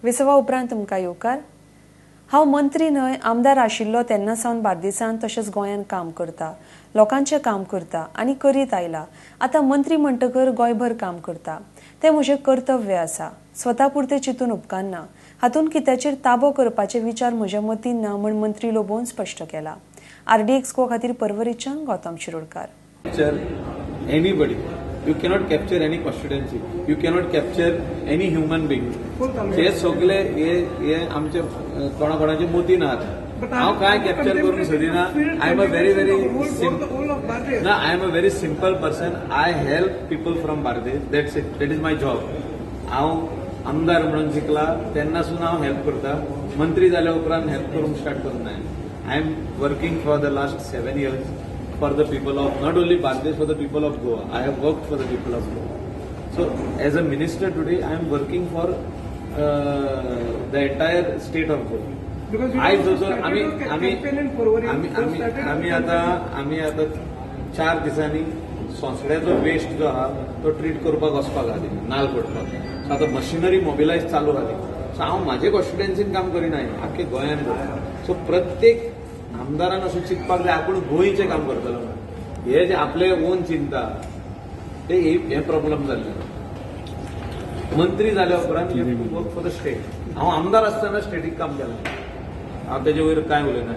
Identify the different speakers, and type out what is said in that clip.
Speaker 1: विसवा उपरांत तुमकां येवकार. हांव मंत्री न्हय आमदार आशिल्लो तेन्ना सावन बार्देसान तशेंच गोंयान काम करता, लोकांचें काम करता आनी करीत आयला. आतां मंत्री म्हणटकर गोंयभर काम करता. तें म्हजें कर्तव्य आसा. स्वता पुरतें चिंतून उपकारना. हातूंत कित्याचेर ताबो करपाचे विचार म्हज्या मतीन ना म्हण मंत्री लोबोवन स्पश्ट केला. RDX खातीर पर्वरीच्यान Gautam Shirodkar.
Speaker 2: Anybody. You cannot capture any constituency. You cannot capture any human being. हे सगळे हे आमचे कोणाकोणाचे मोतीन आहात. हांव काय कॅप्चर करूंक सोदिना. I am a very simple person. I help people from Bardez. That's it. That is my job. हांव आमदार म्हणून शिकला तेन्नासून हांव हेल्प करता. मंत्री जाल्या उपरांत हेल्प करूंक स्टार्ट करूंक ना. I am working for the last 7 years. For the people of not only Bardesh, for the people of Goa. I have worked for the people of Goa. So, as a minister today, I am working for the entire state of Goa.
Speaker 3: Because
Speaker 2: I also, आम्ही आता 4 दिसांनी सोंसड्याचो waste जो आहा तो treat करपाक वचपाक आहा नाल फोडपाक. So आतां मशिनरी मोबिलायज चालू आहा. सो हांव म्हाजे कॉन्स्टिट्युएन्सीन काम करिना, आख्खे गोंयान करता. सो प्रत्येक आमदारान अशें चिंतपाक जाय आपूण गोंयचें काम करतलो. हे जे आपले ओन चिंता ते हे प्रॉब्लेम जाल्ले. मंत्री जाल्या उपरांत वर्क फॉर द स्टेट. हांव आमदार आसतना स्टेटीक काम केलें. हांव तेजे वयर कांय उलयना.